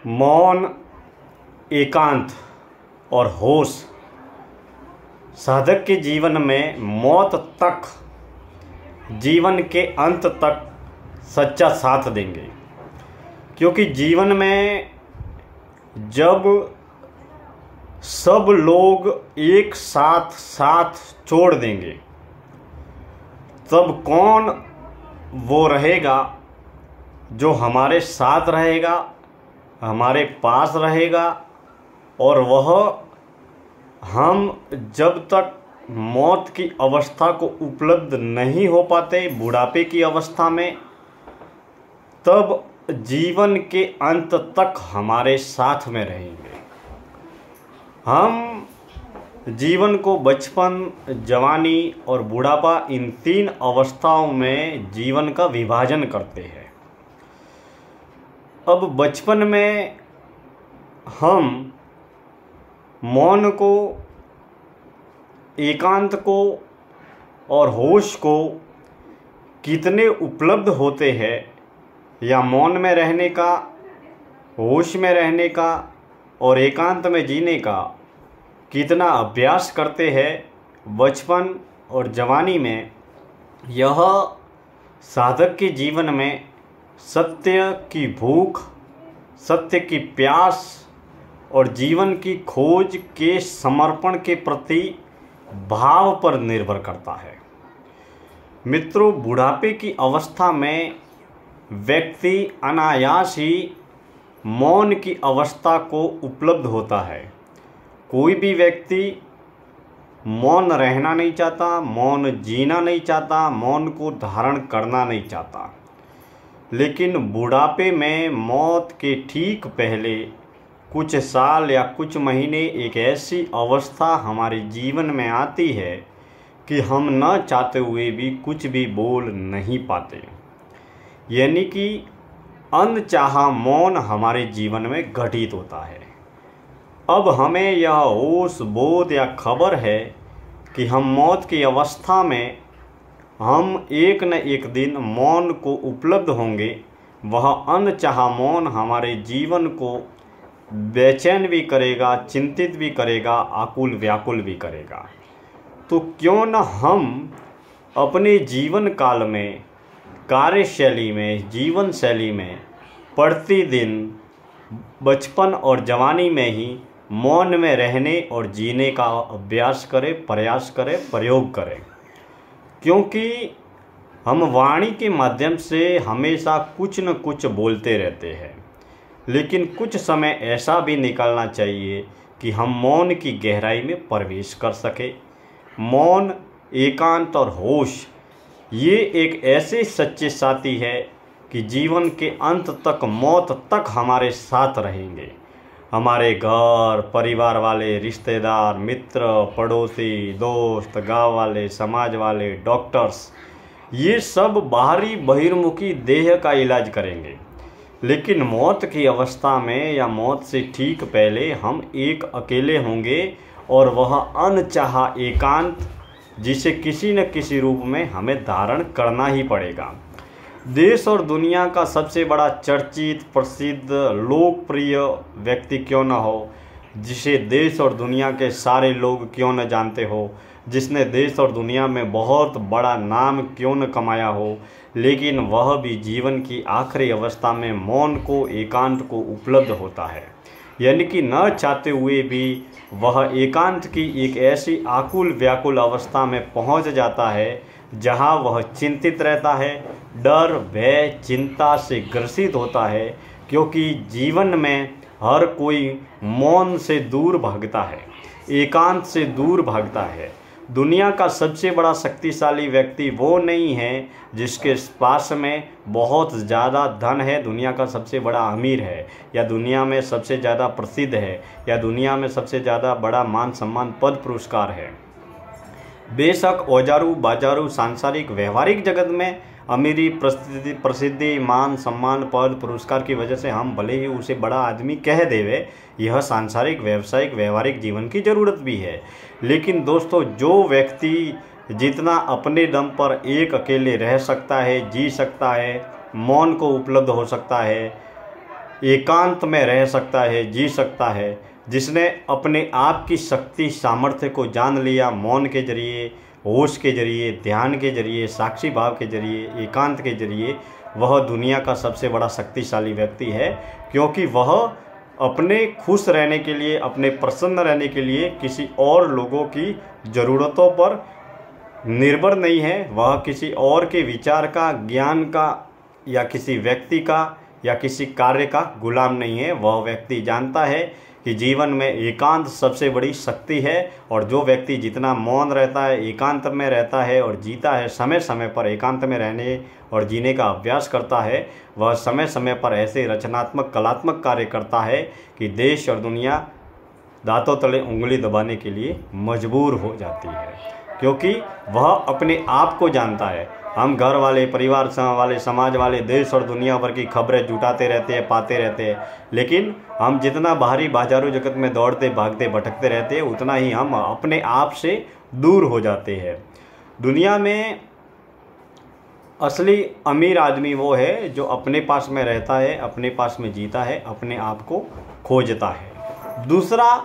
मौन, एकांत और होश साधक के जीवन में मौत तक, जीवन के अंत तक सच्चा साथ देंगे। क्योंकि जीवन में जब सब लोग एक साथ साथ छोड़ देंगे तब कौन वो रहेगा जो हमारे साथ रहेगा, हमारे पास रहेगा। और वह हम जब तक मौत की अवस्था को उपलब्ध नहीं हो पाते, बुढ़ापे की अवस्था में, तब जीवन के अंत तक हमारे साथ में रहेंगे। हम जीवन को बचपन, जवानी और बुढ़ापा, इन 3 अवस्थाओं में जीवन का विभाजन करते हैं। अब बचपन में हम मौन को, एकांत को और होश को कितने उपलब्ध होते हैं, या मौन में रहने का, होश में रहने का और एकांत में जीने का कितना अभ्यास करते हैं बचपन और जवानी में, यह साधक के जीवन में सत्य की भूख, सत्य की प्यास और जीवन की खोज के समर्पण के प्रति भाव पर निर्भर करता है। मित्रों, बुढ़ापे की अवस्था में व्यक्ति अनायास ही मौन की अवस्था को उपलब्ध होता है। कोई भी व्यक्ति मौन रहना नहीं चाहता, मौन जीना नहीं चाहता, मौन को धारण करना नहीं चाहता। लेकिन बुढ़ापे में मौत के ठीक पहले कुछ साल या कुछ महीने एक ऐसी अवस्था हमारे जीवन में आती है कि हम न चाहते हुए भी कुछ भी बोल नहीं पाते, यानी कि अनचाहा मौन हमारे जीवन में घटित होता है। अब हमें यह होश, बोध या खबर है कि हम मौत की अवस्था में हम एक न एक दिन मौन को उपलब्ध होंगे। वह अनचाहा मौन हमारे जीवन को बेचैन भी करेगा, चिंतित भी करेगा, आकुल व्याकुल भी करेगा। तो क्यों न हम अपने जीवन काल में, कार्यशैली में, जीवन शैली में प्रतिदिन बचपन और जवानी में ही मौन में रहने और जीने का अभ्यास करें, प्रयास करें, प्रयोग करें। क्योंकि हम वाणी के माध्यम से हमेशा कुछ न कुछ बोलते रहते हैं, लेकिन कुछ समय ऐसा भी निकलना चाहिए कि हम मौन की गहराई में प्रवेश कर सके। मौन, एकांत और होश ये एक ऐसे सच्चे साथी है कि जीवन के अंत तक, मौत तक हमारे साथ रहेंगे। हमारे घर, परिवार वाले, रिश्तेदार, मित्र, पड़ोसी, दोस्त, गांव वाले, समाज वाले, डॉक्टर्स, ये सब बाहरी बहिर्मुखी देह का इलाज करेंगे। लेकिन मौत की अवस्था में या मौत से ठीक पहले हम एक अकेले होंगे, और वह अनचाहा एकांत जिसे किसी न किसी रूप में हमें धारण करना ही पड़ेगा। देश और दुनिया का सबसे बड़ा चर्चित, प्रसिद्ध, लोकप्रिय व्यक्ति क्यों न हो, जिसे देश और दुनिया के सारे लोग क्यों न जानते हो, जिसने देश और दुनिया में बहुत बड़ा नाम क्यों न कमाया हो, लेकिन वह भी जीवन की आखिरी अवस्था में मौन को, एकांत को उपलब्ध होता है। यानी कि न चाहते हुए भी वह एकांत की एक ऐसी आकुल व्याकुल अवस्था में पहुंच जाता है जहां वह चिंतित रहता है, डर, भय, चिंता से ग्रसित होता है। क्योंकि जीवन में हर कोई मौन से दूर भागता है, एकांत से दूर भागता है। दुनिया का सबसे बड़ा शक्तिशाली व्यक्ति वो नहीं है जिसके पास में बहुत ज़्यादा धन है, दुनिया का सबसे बड़ा अमीर है, या दुनिया में सबसे ज़्यादा प्रसिद्ध है, या दुनिया में सबसे ज़्यादा बड़ा मान सम्मान, पद, पुरस्कार है। बेशक औजारू बाजारू सांसारिक व्यवहारिक जगत में अमीरी, प्रसिद्धि, मान सम्मान, पद, पुरस्कार की वजह से हम भले ही उसे बड़ा आदमी कह देवे, यह सांसारिक, व्यावसायिक, व्यवहारिक जीवन की ज़रूरत भी है। लेकिन दोस्तों, जो व्यक्ति जितना अपने दम पर एक अकेले रह सकता है, जी सकता है, मौन को उपलब्ध हो सकता है, एकांत में रह सकता है, जी सकता है, जिसने अपने आप की शक्ति सामर्थ्य को जान लिया मौन के जरिए, होश के जरिए, ध्यान के जरिए, साक्षी भाव के जरिए, एकांत के जरिए, वह दुनिया का सबसे बड़ा शक्तिशाली व्यक्ति है। क्योंकि वह अपने खुश रहने के लिए, अपने प्रसन्न रहने के लिए किसी और लोगों की ज़रूरतों पर निर्भर नहीं है। वह किसी और के विचार का, ज्ञान का या किसी व्यक्ति का या किसी कार्य का गुलाम नहीं है। वह व्यक्ति जानता है कि जीवन में एकांत सबसे बड़ी शक्ति है, और जो व्यक्ति जितना मौन रहता है, एकांत में रहता है और जीता है, समय समय पर एकांत में रहने और जीने का अभ्यास करता है, वह समय समय पर ऐसे रचनात्मक कलात्मक कार्य करता है कि देश और दुनिया दांतों तले उंगली दबाने के लिए मजबूर हो जाती है। क्योंकि वह अपने आप को जानता है। हम घर वाले, परिवार वाले, समाज वाले, देश और दुनिया भर की खबरें जुटाते रहते हैं, पाते रहते हैं, लेकिन हम जितना बाहरी बाजारू जगत में दौड़ते, भागते, भटकते रहते हैं, उतना ही हम अपने आप से दूर हो जाते हैं। दुनिया में असली अमीर आदमी वो है जो अपने पास में रहता है, अपने पास में जीता है, अपने आप को खोजता है। दूसरा,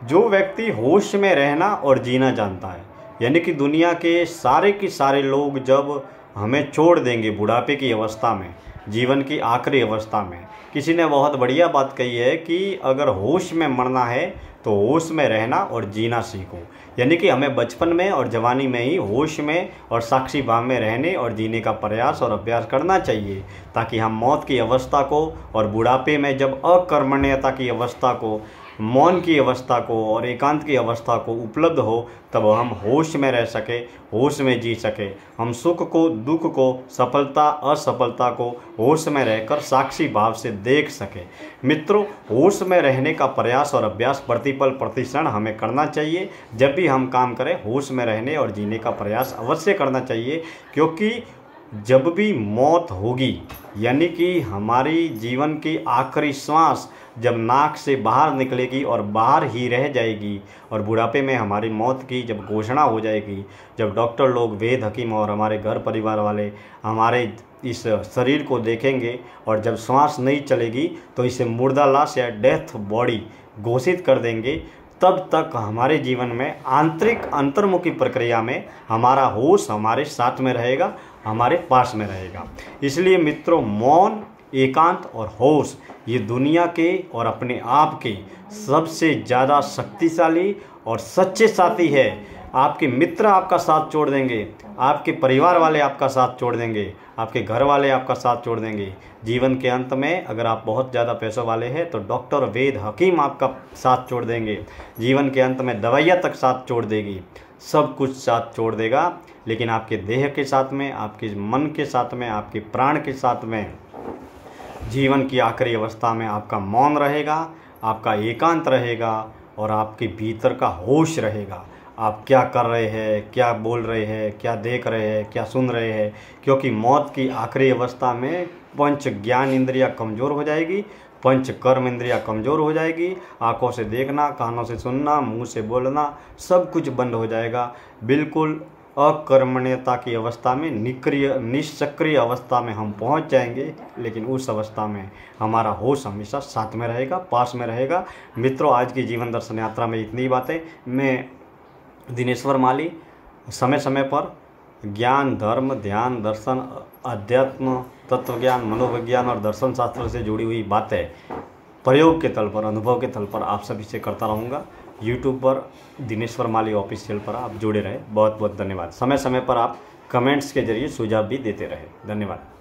जो व्यक्ति होश में रहना और जीना जानता है, यानी कि दुनिया के सारे लोग जब हमें छोड़ देंगे बुढ़ापे की अवस्था में, जीवन की आखिरी अवस्था में, किसी ने बहुत बढ़िया बात कही है कि अगर होश में मरना है तो होश में रहना और जीना सीखो। यानी कि हमें बचपन में और जवानी में ही होश में और साक्षी भाव में रहने और जीने का प्रयास और अभ्यास करना चाहिए, ताकि हम मौत की अवस्था को और बुढ़ापे में जब अकर्मण्यता की अवस्था को, मौन की अवस्था को और एकांत की अवस्था को उपलब्ध हो, तब हम होश में रह सके, होश में जी सके। हम सुख को, दुख को, सफलता असफलता को होश में रहकर साक्षी भाव से देख सके। मित्रों, होश में रहने का प्रयास और अभ्यास प्रतिपल प्रतिक्षण हमें करना चाहिए। जब भी हम काम करें, होश में रहने और जीने का प्रयास अवश्य करना चाहिए। क्योंकि जब भी मौत होगी, यानी कि हमारी जीवन की आखिरी श्वास जब नाक से बाहर निकलेगी और बाहर ही रह जाएगी, और बुढ़ापे में हमारी मौत की जब घोषणा हो जाएगी, जब डॉक्टर लोग, वेद हकीम और हमारे घर परिवार वाले हमारे इस शरीर को देखेंगे और जब श्वास नहीं चलेगी तो इसे मुर्दा लाश या डेथ बॉडी घोषित कर देंगे, तब तक हमारे जीवन में आंतरिक अंतर्मुखी प्रक्रिया में हमारा होश हमारे साथ में रहेगा, हमारे पास में रहेगा। इसलिए मित्रों, मौन, एकांत और होश ये दुनिया के और अपने आप के सबसे ज़्यादा शक्तिशाली और सच्चे साथी है। आपके मित्र आपका साथ छोड़ देंगे, आपके परिवार वाले आपका साथ छोड़ देंगे, आपके घर वाले आपका साथ छोड़ देंगे। जीवन के अंत में अगर आप बहुत ज़्यादा पैसों वाले हैं तो डॉक्टर, वेद, हकीम आपका साथ छोड़ देंगे। जीवन के अंत में दवाइयाँ तक साथ छोड़ देगी, सब कुछ साथ छोड़ देगा। लेकिन आपके देह के साथ में, आपके मन के साथ में, आपके प्राण के साथ में जीवन की आखिरी अवस्था में आपका मौन रहेगा, आपका एकांत रहेगा और आपके भीतर का होश रहेगा। आप क्या कर रहे हैं, क्या बोल रहे हैं, क्या देख रहे हैं, क्या सुन रहे हैं। क्योंकि मौत की आखिरी अवस्था में पंच ज्ञान इंद्रियां कमज़ोर हो जाएगी, पंच कर्म इंद्रियां कमज़ोर हो जाएगी। आँखों से देखना, कानों से सुनना, मुंह से बोलना, सब कुछ बंद हो जाएगा। बिल्कुल अकर्मण्यता की अवस्था में, निष्क्रिय अवस्था में हम पहुंच जाएंगे। लेकिन उस अवस्था में हमारा होश हमेशा साथ में रहेगा, पास में रहेगा। मित्रों, आज की जीवन दर्शन यात्रा में इतनी बातें। मैं दिनेश्वर माली समय समय पर ज्ञान, धर्म, ध्यान, दर्शन, अध्यात्म, तत्वज्ञान, मनोविज्ञान और दर्शन शास्त्र से जुड़ी हुई बातें प्रयोग के तल पर, अनुभव के तल पर आप सभी से करता रहूँगा। यूट्यूब पर दिनेश्वर माली ऑफिशियल पर आप जुड़े रहे। बहुत बहुत धन्यवाद। समय समय पर आप कमेंट्स के जरिए सुझाव भी देते रहे। धन्यवाद।